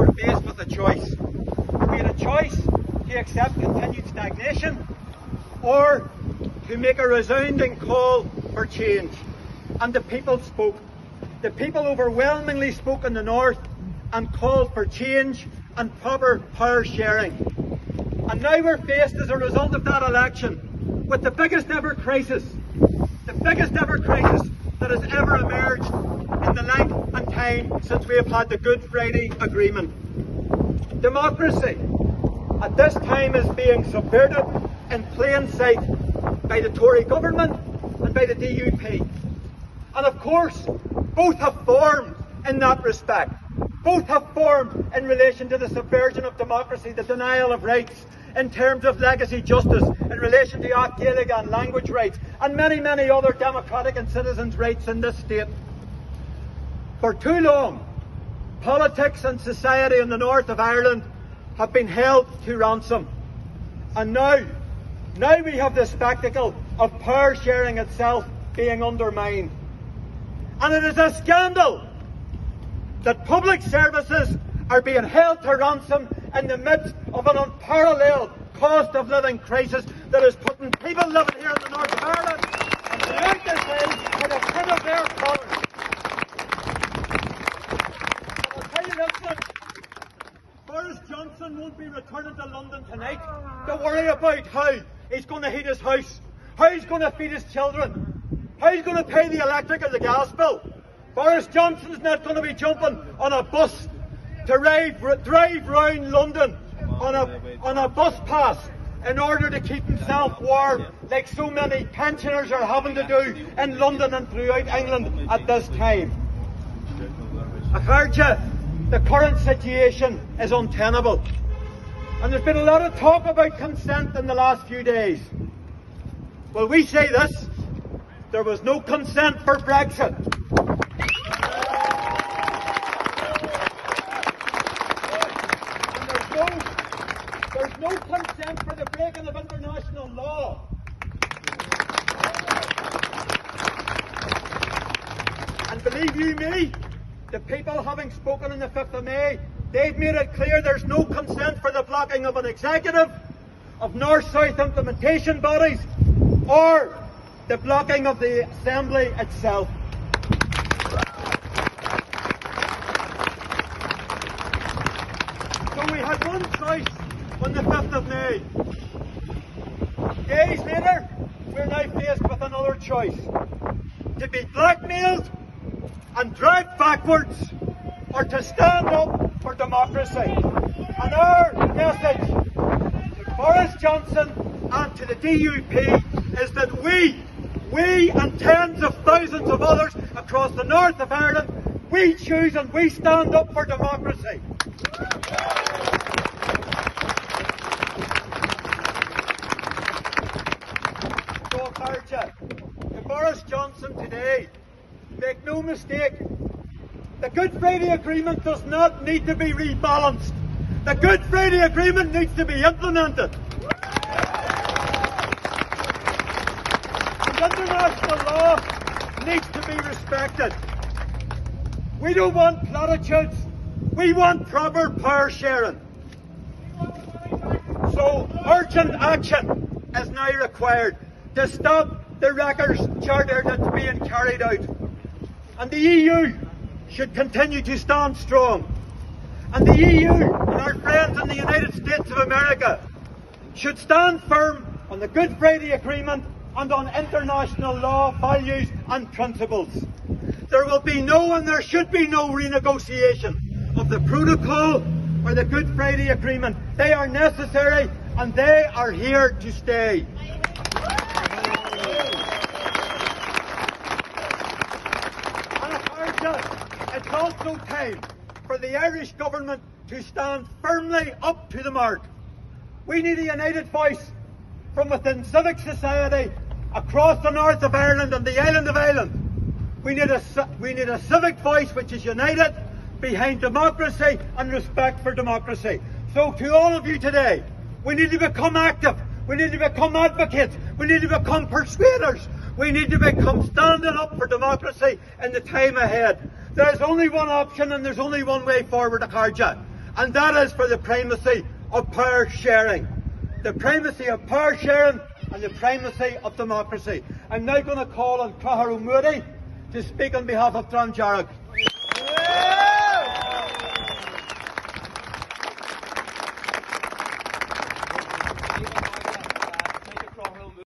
were faced with a choice. We had a choice to accept continued stagnation or to make a resounding call for change. And the people spoke. The people overwhelmingly spoke in the north and called for change and proper power sharing. And now we're faced as a result of that election with the biggest ever crisis that has ever emerged in the length and time since we have had the Good Friday Agreement. Democracy at this time is being subverted in plain sight by the Tory government and by the DUP. And of course, both have formed in that respect. Both have formed in relation to the subversion of democracy, the denial of rights, in terms of legacy justice, in relation to Gaelic and language rights, and many, many other democratic and citizens' rights in this state. For too long, politics and society in the north of Ireland have been held to ransom. And now we have the spectacle of power sharing itself being undermined. And it is a scandal that public services are being held to ransom in the midst of an unparalleled cost of living crisis that is putting people living here in the north of Ireland and throughout this island to the pin of their collars. I'll tell you this much, Boris Johnston won't be returning to London tonight to worry about how he's going to heat his house, how he's going to feed his children, how he's going to pay the electric or the gas bill. Boris Johnson's not going to be jumping on a bus to drive round London on a bus pass in order to keep himself warm, like so many pensioners are having to do in London and throughout England at this time. The current situation is untenable. And there's been a lot of talk about consent in the last few days. Well, we say this: there was no consent for Brexit. There's no consent for the breaking of international law. And believe you me, the people having spoken on the 5th of May, they've made it clear there's no consent for the blocking of an executive, of north-south implementation bodies, or the blocking of the Assembly itself. So we had one choice on the 5th of May. Days later, we're now faced with another choice: to be blackmailed and dragged backwards, or to stand up for democracy. And our message to Boris Johnston and to the DUP is that we and tens of thousands of others across the north of Ireland, we choose and we stand up for democracy. To Boris Johnston today, make no mistake, the Good Friday Agreement does not need to be rebalanced. The Good Friday Agreement needs to be implemented. And international law needs to be respected. We don't want platitudes, we want proper power sharing. So urgent action is now required to stop the Wreckers Charter that's being carried out. And the EU should continue to stand strong. And the EU and our friends in the United States of America should stand firm on the Good Friday Agreement and on international law, values and principles. There will be no and there should be no renegotiation of the protocol or the Good Friday Agreement. They are necessary and they are here to stay. It's also time for the Irish government to stand firmly up to the mark. We need a united voice from within civic society across the north of Ireland and the island of Ireland. We need a civic voice which is united behind democracy and respect for democracy. So to all of you today, we need to become active, we need to become advocates, we need to become persuaders, we need to become standing up for democracy in the time ahead. There's only one option and there's only one way forward, Akarja, and that is for the primacy of power sharing. The primacy of power sharing and the primacy of democracy. I'm now going to call on Cathair O'Moody to speak on behalf of Dronjarrick.